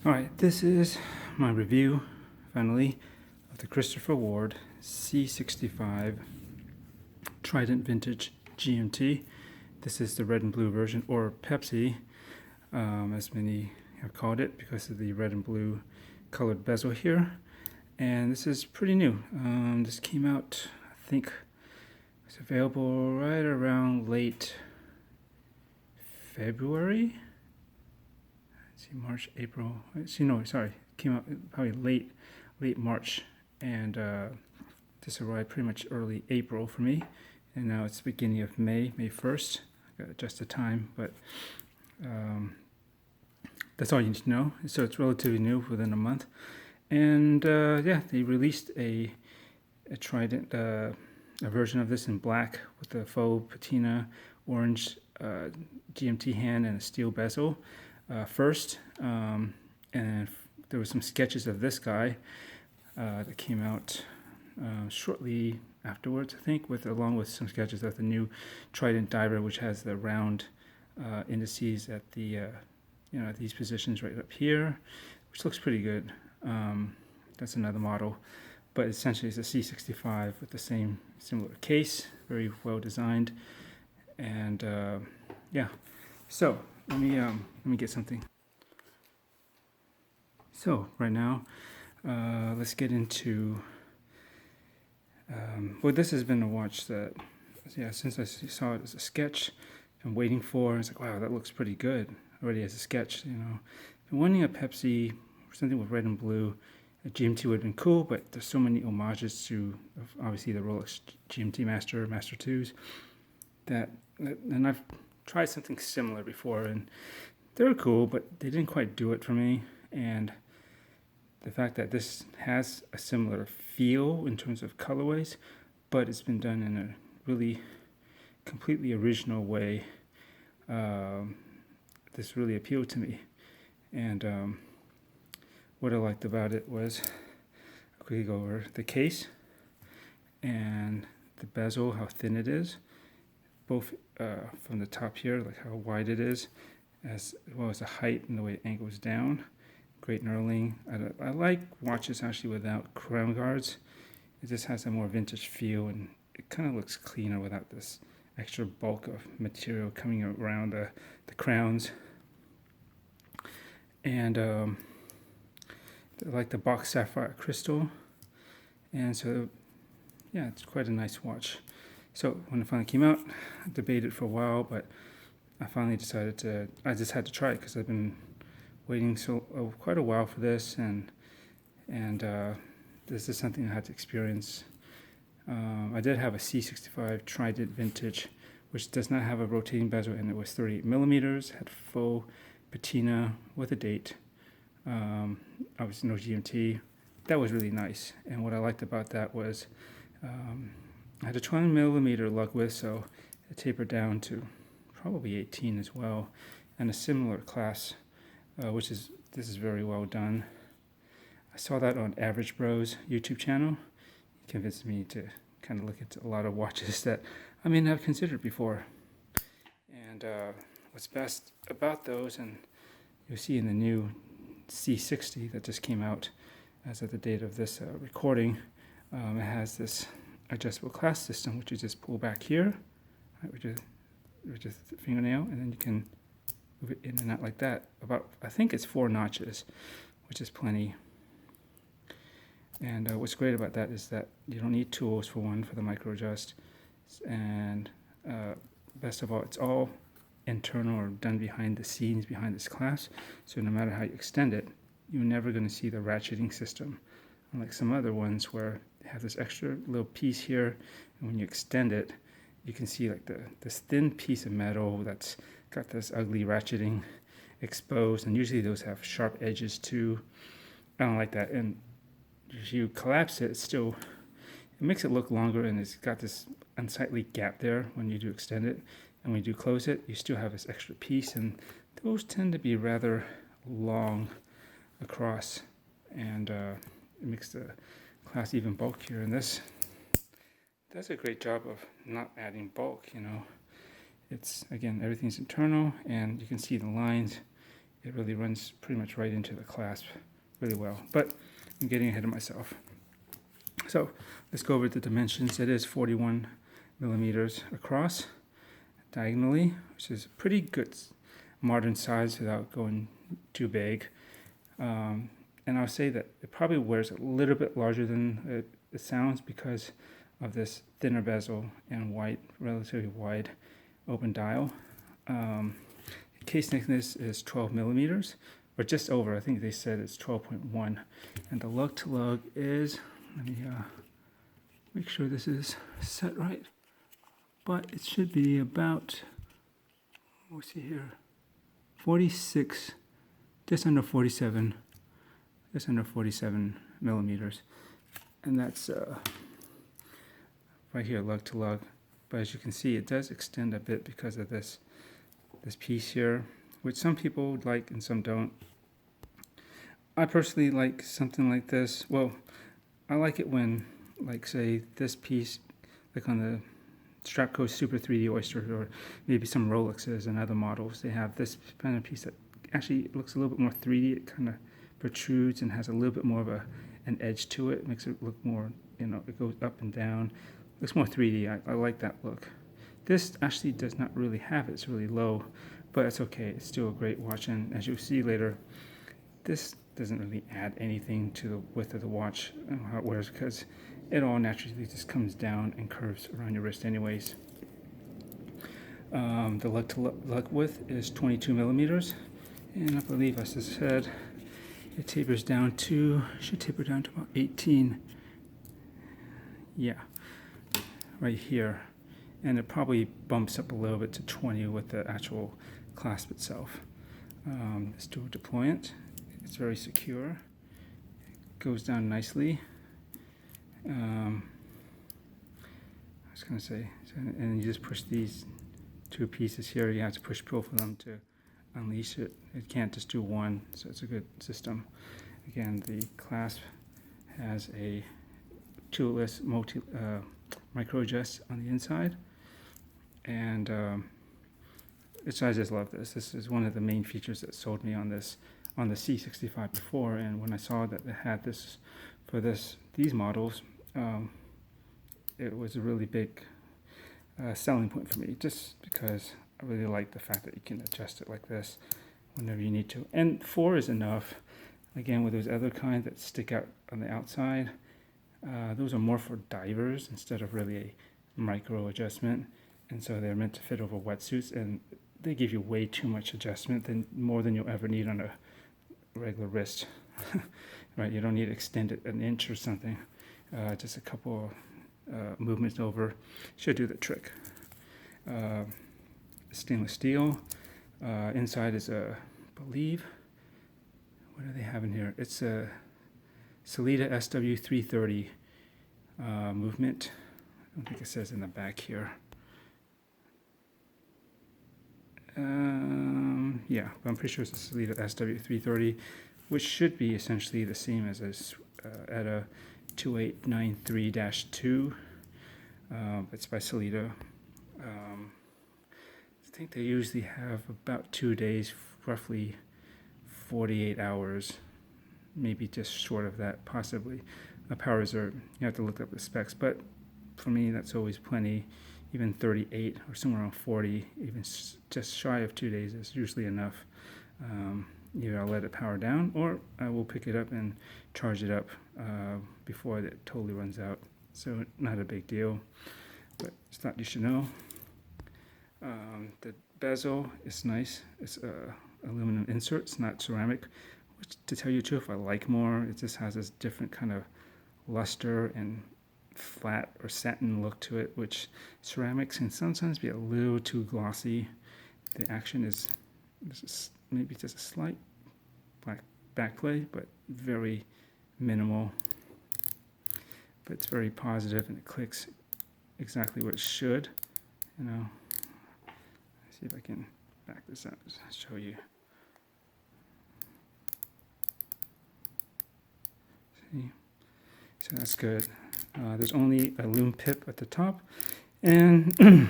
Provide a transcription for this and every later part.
Alright, this is my review, finally, of the Christopher Ward C65 Trident Vintage GMT. This is the red and blue version, or Pepsi, as many have called it, because of the red and blue colored bezel here. And this is pretty new. This came out, I think, it's available right around late February. See, March, April. Came out probably late March, and this arrived pretty much early April for me, and now it's the beginning of May 1st. I got to adjust the time, but that's all you need to know. So it's relatively new, within a month, and yeah, they released a Trident, a version of this in black with the faux patina orange GMT hand and a steel bezel. First, and there were some sketches of this guy that came out shortly afterwards, I think, along with some sketches of the new Trident diver, which has the round indices at the at these positions right up here, which looks pretty good. That's another model, but essentially it's a C65 with the same similar case, very well designed, and yeah. So let me get something. So right now, let's get into. Well, this has been a watch that, yeah, since I saw it as a sketch, I'm waiting for. It's like, wow, that looks pretty good already as a sketch. Been wanting a Pepsi or something with red and blue. A GMT would have been cool, but there's so many homages to obviously the Rolex GMT Master 2s and I've tried something similar before, and they were cool, but they didn't quite do it for me. And the fact that this has a similar feel in terms of colorways, but it's been done in a really completely original way, this really appealed to me. And what I liked about it was, I'll quickly go over the case and the bezel, how thin it is, both from the top here, like how wide it is, as well as the height and the way it angles down. Great knurling. I like watches actually without crown guards. It just has a more vintage feel, and it kind of looks cleaner without this extra bulk of material coming around the crowns. And I like the box sapphire crystal, and so yeah, it's quite a nice watch. So when it finally came out, I debated for a while, but I finally decided I just had to try it, because I've been waiting quite a while for this, and this is something I had to experience. I did have a C65 Trident Vintage, which does not have a rotating bezel, and it was 38 millimeters, had faux patina with a date. Obviously no GMT. That was really nice, and what I liked about that was I had a 20 millimeter lug width, so it tapered down to probably 18 as well, and a similar clasp, this is very well done. I saw that on Average Bros YouTube channel. It convinced me to kind of look at a lot of watches that I may not have considered before. And what's best about those, and you'll see in the new C60 that just came out as of the date of this recording, it has this adjustable clasp system, which you just pull back here, right, with your fingernail, and then you can move it in and out like that. I think it's 4 notches, which is plenty. And what's great about that is that you don't need tools for the micro adjust, and best of all, it's all internal or done behind the scenes behind this clasp. So no matter how you extend it, you're never going to see the ratcheting system, unlike some other ones where they have this extra little piece here, and when you extend it, you can see like this thin piece of metal that's got this ugly ratcheting exposed, and usually those have sharp edges too. I don't like that, and if you collapse it, it makes it look longer, and it's got this unsightly gap there when you do extend it, and when you do close it, you still have this extra piece, and those tend to be rather long across, and it makes the class even bulkier. And this does a great job of not adding bulk. It's, again, everything's internal, and you can see the lines it really runs pretty much right into the clasp really well. But I'm getting ahead of myself. So let's go over the dimensions. It is 41 millimeters across diagonally, which is a pretty good modern size without going too big. And I'll say that it probably wears a little bit larger than it sounds because of this thinner bezel and relatively wide open dial. Case thickness is 12 millimeters, or just over. I think they said it's 12.1. And the lug to lug is, let me make sure this is set right, but it should be about, what's see here, 46, just under 47 millimeters. And that's right here, lug to lug. But as you can see, it does extend a bit because of this piece here, which some people like and some don't. I personally like something like this. Well, I like it when, like, say, this piece, like on the Strapco Super 3D Oyster, or maybe some Rolexes and other models, they have this kind of piece that actually looks a little bit more 3D. It kind of protrudes and has a little bit more of an edge to it. It makes it look more, it goes up and down. Looks more 3D. I like that look. This actually does not really have it. It's really low, but it's okay. It's still a great watch, and as you'll see later, this doesn't really add anything to the width of the watch and how it wears, because it all naturally just comes down and curves around your wrist anyways. The lug to lug width is 22 millimeters, and I believe, as I said, it tapers down to, should taper down to about 18. Yeah, right here. And it probably bumps up a little bit to 20 with the actual clasp itself. It's dual deployant. It's very secure. It goes down nicely. I was going to say, and you just push these two pieces here. You have to push both of them to unleash it. It can't just do one, so it's a good system. Again, the clasp has a toolless micro adjust on the inside. And I just love this. This is one of the main features that sold me on the C65 before. And when I saw that they had this for these models, it was a really big selling point for me, just because I really like the fact that you can adjust it like this whenever you need to. And 4 is enough. Again, with those other kinds that stick out on the outside, those are more for divers instead of really a micro adjustment. And so they're meant to fit over wetsuits, and they give you way too much adjustment, more than you'll ever need on a regular wrist. Right? You don't need to extend it an inch or something. Just a couple movements over should do the trick. Stainless steel. Inside is I believe, what do they have in here? It's a Sellita SW330 movement. I don't think it says in the back here. Yeah, but I'm pretty sure it's a Sellita SW330, which should be essentially the same as at a 2893-2. It's by Sellita. I think they usually have about 2 days, roughly 48 hours, maybe just short of that, possibly. A power reserve, you have to look up the specs, but for me that's always plenty. Even 38 or somewhere around 40, even just shy of 2 days is usually enough. Either I'll let it power down, or I will pick it up and charge it up before it totally runs out. So not a big deal, but just thought you should know. The bezel is nice. It's aluminum insert. It's not ceramic, which, to tell you the truth, I like more. It just has this different kind of luster and flat or satin look to it, which ceramics can sometimes be a little too glossy. The action is maybe just a slight black backplay, but very minimal. But it's very positive, and it clicks exactly what it should. Let's see if I can back this up and show you. See, so that's good. There's only a Lume pip at the top, and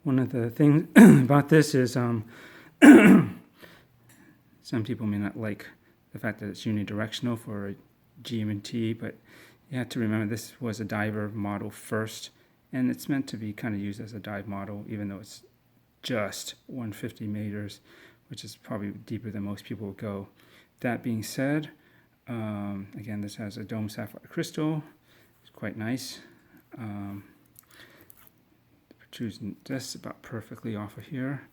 one of the things about this is Some people may not like the fact that it's unidirectional for a GMT, but you have to remember this was a diver model first, and it's meant to be kind of used as a dive model, even though it's just 150 meters, which is probably deeper than most people would go. That being said, again, this has a dome sapphire crystal. It's quite nice. Choosing just about perfectly off of here.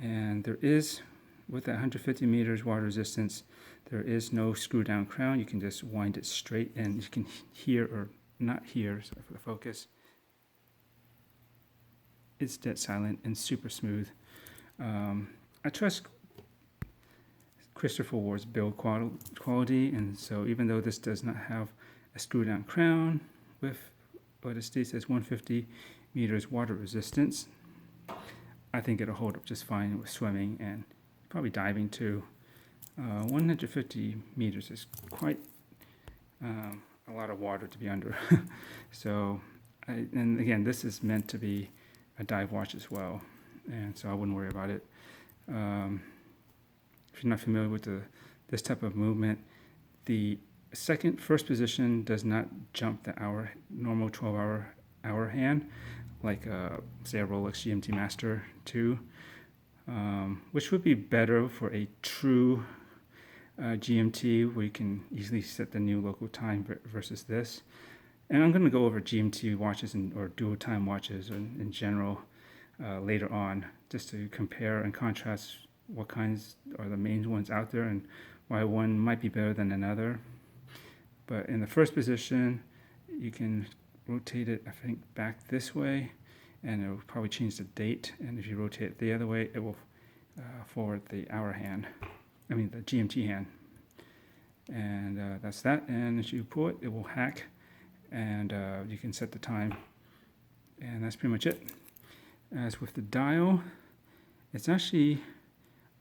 And there is, with that 150 meters water resistance, there is no screw down crown. You can just wind it straight, and you can hear, or not hear, so for the focus, it's dead silent and super smooth. I trust Christopher Ward's build quality, and so even though this does not have a screw down crown with what it states as 150 meters water resistance, I think it'll hold up just fine with swimming and probably diving too. 150 meters is quite a lot of water to be under. So, and again, this is meant to be a dive watch as well, and so I wouldn't worry about it. If you're not familiar with this type of movement, the first position does not jump the normal 12-hour hand, like say a Rolex GMT Master 2, which would be better for a true GMT where you can easily set the new local time versus this. And I'm going to go over GMT watches or dual time watches in general later on, just to compare and contrast what kinds are the main ones out there and why one might be better than another. But in the first position, you can rotate it, I think, back this way, and it will probably change the date. And if you rotate it the other way, it will forward the the GMT hand. And that's that. And as you pull it, it will hack, and you can set the time. And that's pretty much it. As with the dial, it's actually,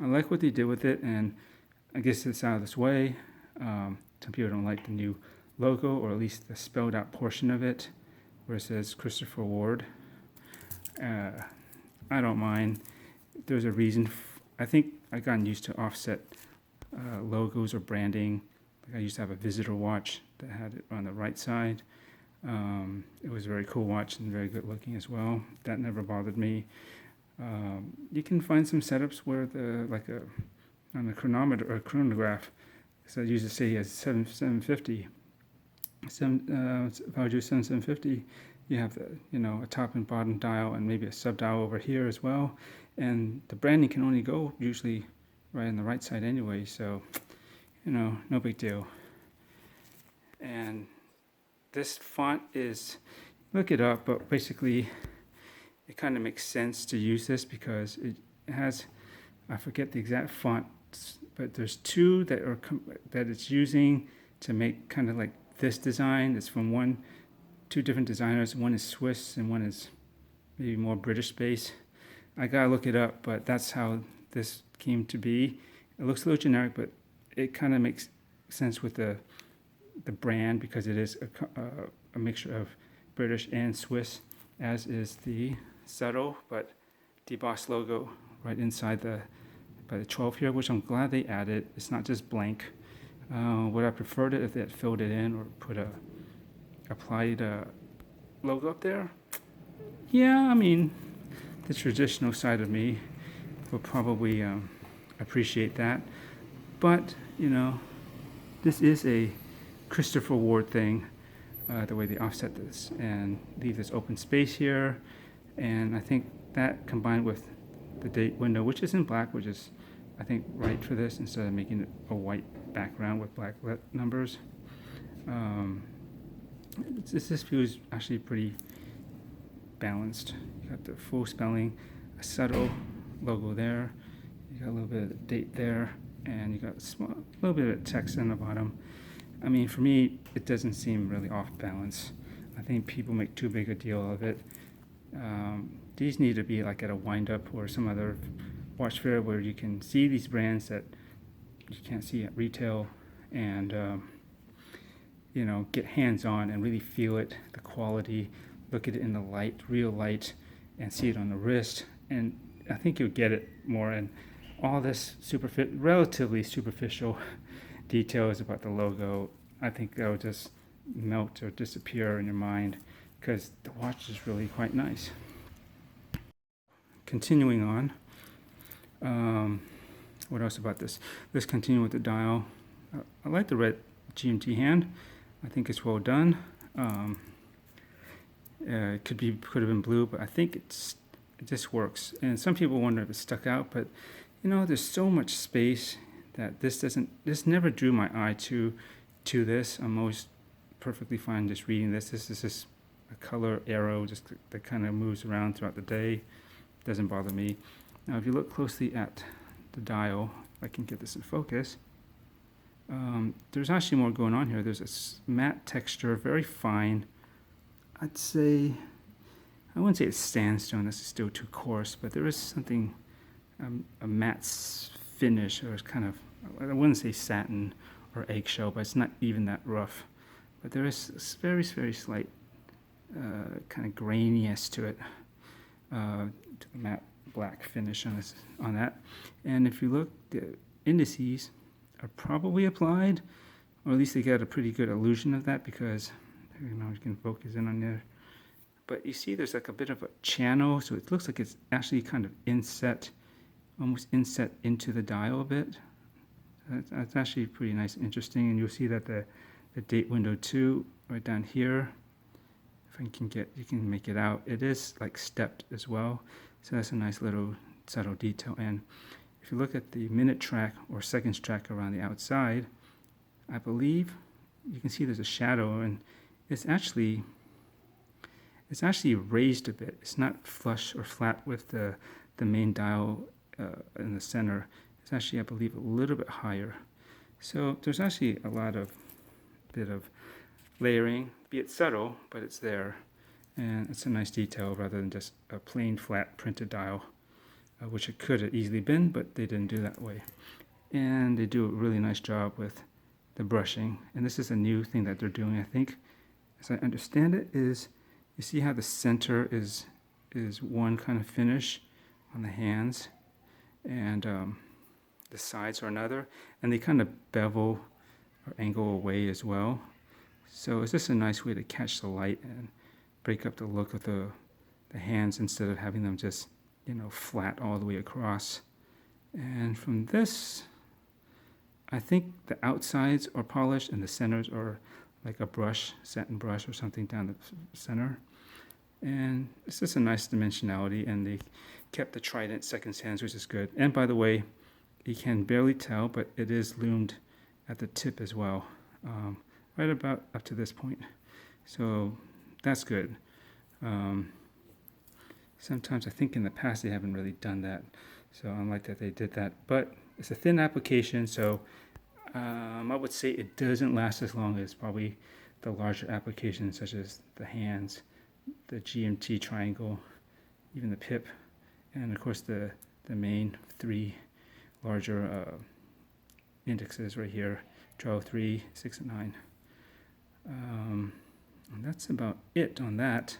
I like what they did with it, and I guess it's out of this way. Some people don't like the new logo, or at least the spelled out portion of it, where it says Christopher Ward. I don't mind. There's a reason. I think I've gotten used to offset logos or branding. Like I used to have a visitor watch that had it on the right side. It was a very cool watch and very good looking as well. That never bothered me. You can find some setups where on the chronometer or chronograph, so I usually say as 750. If I do 750, you have a top and bottom dial and maybe a sub dial over here as well. And the branding can only go usually right on the right side anyway, so no big deal. And this font is, look it up, but basically it kind of makes sense to use this because it has, I forget the exact font, but there's two that it's using to make kind of like this design. It's from two different designers. One is Swiss and one is maybe more British based. I gotta look it up, but that's how this came to be. It looks a little generic, but it kind of makes sense with the brand because it is a mixture of British and Swiss, as is the subtle but debossed logo right inside by the 12 here, which I'm glad they added. It's not just blank. Would I preferred it if they had filled it in or applied a logo up there? Yeah, I mean, the traditional side of me would probably appreciate that. But, this is a Christopher Ward thing, the way they offset this and leave this open space here. And I think that combined with the date window, which is in black, which is, I think, right for this, instead of making it a white background with black numbers. This feels actually pretty balanced. You got the full spelling, a subtle logo there, you got a little bit of the date there, and you got a little bit of text in the bottom. I mean, for me, it doesn't seem really off balance. I think people make too big a deal of it. These need to be like at a wind-up or some other watch fair where you can see these brands that you can't see at retail, and get hands-on and really feel it, the quality, look at it in the light, real light, and see it on the wrist. And I think you'll get it more. And all this relatively superficial details about the logo, I think that would just melt or disappear in your mind, because the watch is really quite nice. Continuing on, what else about this? Let's continue with the dial. I like the red GMT hand. I think it's well done. It could have been blue, but I think it just works. And some people wonder if it's stuck out, but you know, there's so much space that this never drew my eye to this. I'm always perfectly fine just reading this. This is just a color arrow just that kind of moves around throughout the day. Doesn't bother me. Now, if you look closely at the dial, if I can get this in focus, there's actually more going on here. There's a matte texture, very fine. I'd say, I wouldn't say it's sandstone, this is still too coarse, but there is something, a matte finish, or it's kind of, I wouldn't say satin or eggshell, but it's not even that rough. But there is a very, very slight kind of graininess to it, to the matte black finish on that. And if you look, the indices are probably applied, or at least they get a pretty good illusion of that, because you know, you can focus in on there. But you see there's like a bit of a channel, so it looks like it's actually kind of inset, almost inset into the dial a bit. That's actually pretty nice and interesting. And you'll see that the date window too, right down here, if I can get, you can make it out. It is like stepped as well. So that's a nice little subtle detail. And if you look at the minute track or seconds track around the outside, I believe you can see there's a shadow, and it's actually raised a bit. It's not flush or flat with the main dial in the center. It's actually, I believe, a little bit higher. So there's actually a bit of layering, be it subtle, but it's there. And it's a nice detail rather than just a plain flat printed dial, which it could have easily been, but they didn't do that way. And they do a really nice job with the brushing. And this is a new thing that they're doing, I think, as I understand it, is you see how the center is one kind of finish on the hands, and the sides are another, and they kind of bevel or angle away as well. So it's just a nice way to catch the light and break up the look of the hands instead of having them just, you know, flat all the way across. And from this, I think the outsides are polished and the centers are like a brush, satin brush or something down the center. And it's just a nice dimensionality, and they kept the Trident second hands, which is good. And by the way, you can barely tell, but it is loomed at the tip as well, right about up to this point. So that's good. Sometimes I think in the past they haven't really done that, so I like that they did that. But it's a thin application, so I would say it doesn't last as long as probably the larger applications such as the hands, the GMT triangle, even the pip, and of course the main three larger indexes right here, 12, 3, 6, and 9. And that's about it on that.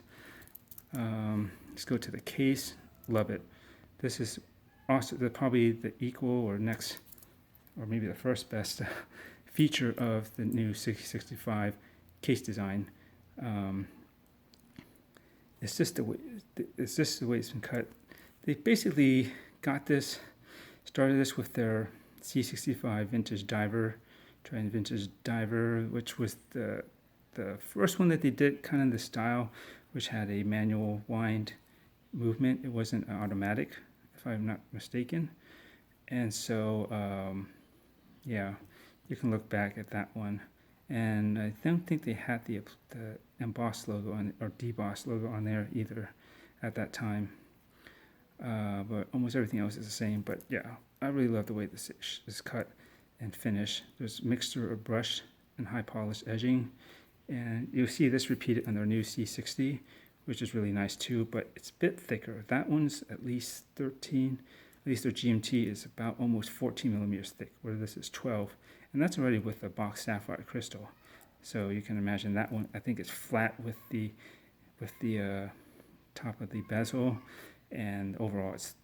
Let's go to the case. Love it. This is also probably the equal or next, or maybe the first best feature of the new C65 case design. It's just the way it's been cut. They basically started this with their C65 Vintage Diver, Trident Vintage Diver, which was the first one that they did kind of the style, which had a manual wind movement. It wasn't automatic, if I'm not mistaken. And so, yeah, you can look back at that one. And I don't think they had the embossed logo or debossed logo on there either at that time. But almost everything else is the same. But yeah, I really love the way this is cut and finished. There's a mixture of brush and high polished edging. And you'll see this repeated on their new C60, which is really nice too, but it's a bit thicker. That one's at least 13, at least their GMT is about almost 14 millimeters thick, where this is 12. And that's already with a box sapphire crystal. So you can imagine that one, I think it's flat with the top of the bezel, and overall it's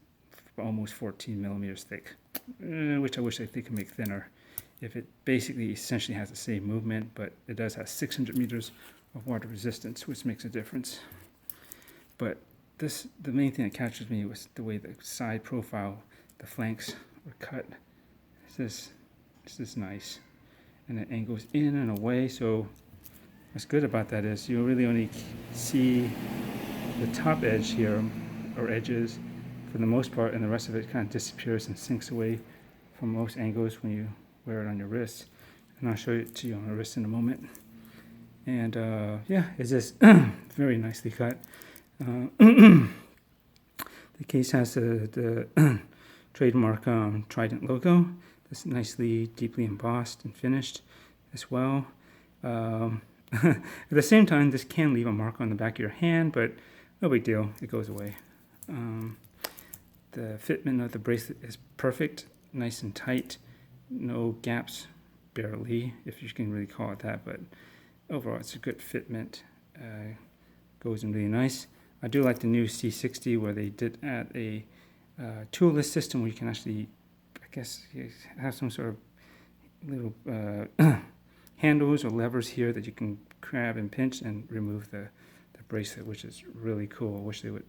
almost 14 millimeters thick. which I wish they could make thinner. If it basically essentially has the same movement, but it does have 600 meters of water resistance, which makes a difference. But the main thing that captures me was the way the side profile, the flanks were cut. This is nice, and it angles in and away. So what's good about that is you really only see the top edge here, or edges, for the most part, and the rest of it kind of disappears and sinks away from most angles when you wear it on your wrist. And I'll show it to you on the wrist in a moment. And yeah, it's just very nicely cut. The case has the trademark Trident logo. It's nicely, deeply embossed and finished as well. At the same time, this can leave a mark on the back of your hand, but no big deal, it goes away. The fitment of the bracelet is perfect, nice and tight, no gaps, barely, if you can really call it that, but overall it's a good fitment. Goes in really nice. I do like the new C60 where they did add a toolless system where you can actually, I guess, have some sort of little handles or levers here that you can grab and pinch and remove the bracelet, which is really cool. I wish they would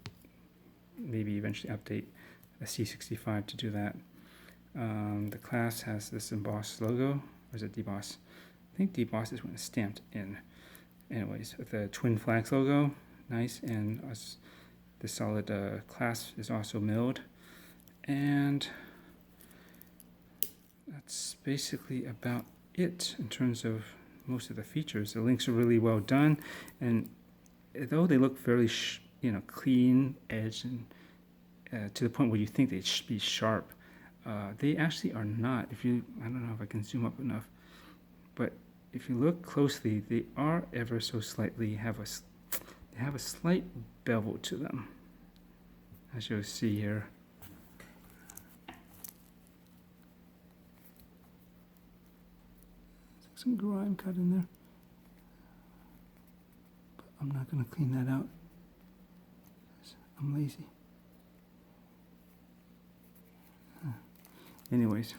maybe eventually update the C65 to do that. The clasp has this embossed logo, or is it deboss? I think deboss is when it's stamped in. Anyways, with the twin flags logo, nice, and the solid clasp is also milled. And that's basically about it in terms of most of the features. The links are really well done, and though they look fairly clean edged and to the point where you think they should be sharp, they actually are not. I don't know if I can zoom up enough, but if you look closely, they are ever so slightly have a slight bevel to them, as you'll see here. Some grime cut in there, but I'm not going to clean that out. I'm lazy. Anyways,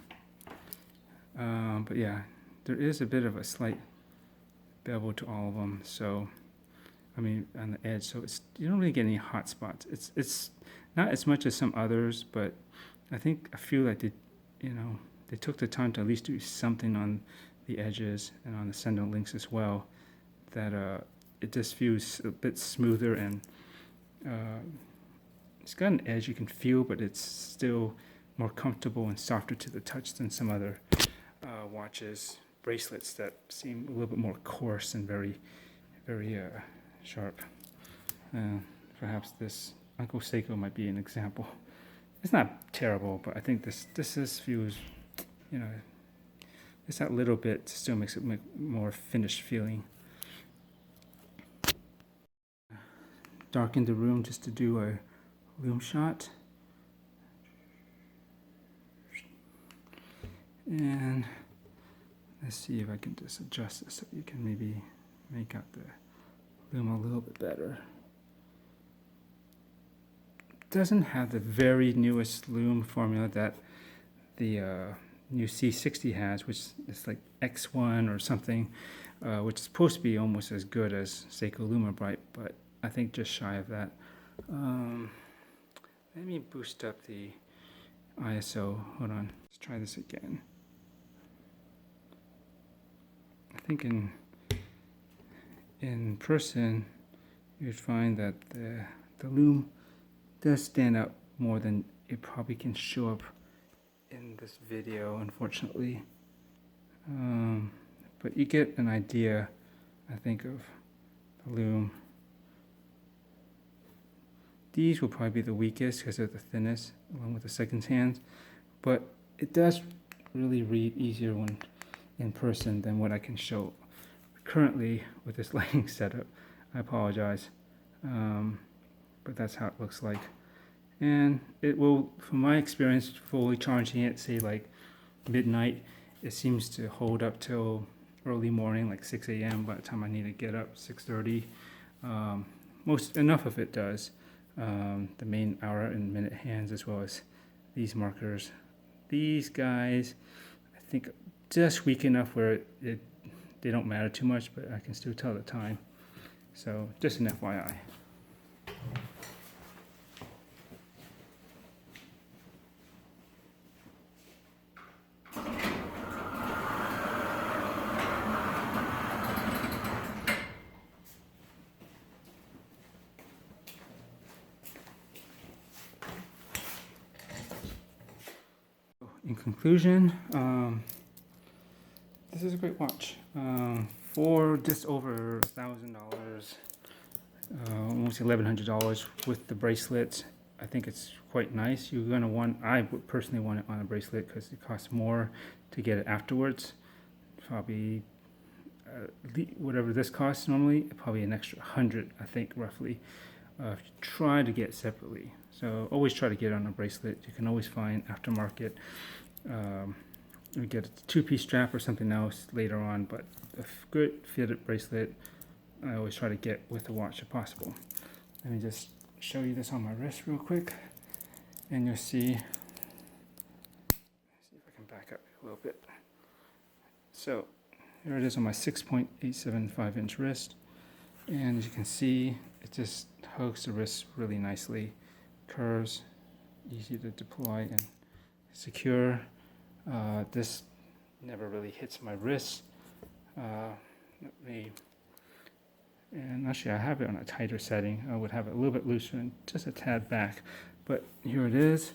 but yeah, there is a bit of a slight bevel to all of them. So, I mean, on the edge, so you don't really get any hot spots. It's not as much as some others, but I feel like they took the time to at least do something on the edges and on the center links as well, that it just feels a bit smoother, and it's got an edge you can feel, but it's still more comfortable and softer to the touch than some other watches, bracelets that seem a little bit more coarse and very, very sharp. Perhaps this Uncle Seiko might be an example. It's not terrible, but I think this feels, it's that little bit still makes it more finished feeling. Darken the room just to do a Lume shot. And let's see if I can just adjust this so you can maybe make out the Lume a little bit better. It doesn't have the very newest Lume formula that the new C60 has, which is like X1 or something, which is supposed to be almost as good as Seiko Lume Bright, but I think just shy of that. Let me boost up the ISO. Hold on, let's try this again. I think in person you'd find that the Lume does stand out more than it probably can show up in this video, unfortunately. But you get an idea, I think, of the Lume. These will probably be the weakest because they're the thinnest, along with the second hand, but it does really read easier when in person than what I can show currently with this lighting setup. I apologize, but that's how it looks like. And it will, from my experience, fully charging it, say like midnight, it seems to hold up till early morning, like 6 a.m. by the time I need to get up, 6:30. Enough of it does. The main hour and minute hands, as well as these markers, These guys, I think, just weak enough where they don't matter too much, but I can still tell the time. So just an FYI. In conclusion, this is a great watch. For just over $1,000, almost $1,100 with the bracelet, I think it's quite nice. You're gonna want, I would personally want it on a bracelet because it costs more to get it afterwards. Probably whatever this costs normally, probably an extra 100, I think, roughly. If you try to get it separately. So always try to get it on a bracelet. You can always find aftermarket. You get a two-piece strap or something else later on, but a good fitted bracelet I always try to get with the watch if possible. Let me just show you this on my wrist real quick, and you'll see. See if I can back up a little bit. So here it is on my 6.875 inch wrist, and as you can see, it just hugs the wrist really nicely. Curves, easy to deploy and secure. This never really hits my wrist. And actually I have it on a tighter setting. I would have it a little bit looser and just a tad back, but here it is.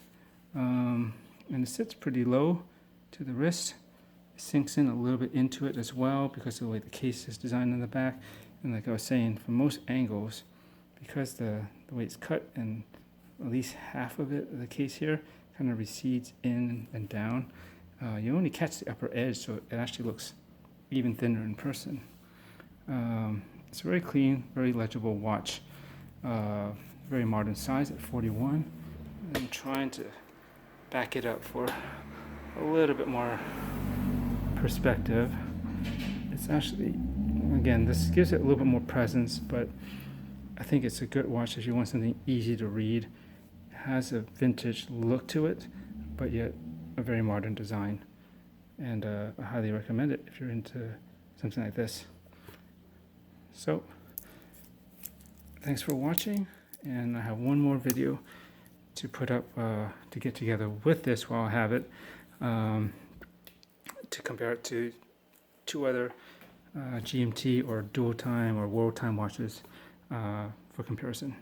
And it sits pretty low to the wrist. It sinks in a little bit into it as well because of the way the case is designed in the back. And like I was saying, from most angles, because the way it's cut and at least half of it, the case here, kind of recedes in and down. You only catch the upper edge, so it actually looks even thinner in person. It's a very clean, very legible watch. Very modern size at 41. I'm trying to back it up for a little bit more perspective. It's actually, again, this gives it a little bit more presence, but I think it's a good watch if you want something easy to read. It has a vintage look to it, but yet a very modern design. And I highly recommend it if you're into something like this. So, thanks for watching, and I have one more video to put up to get together with this while I have it, to compare it to two other GMT or dual time or world time watches for comparison.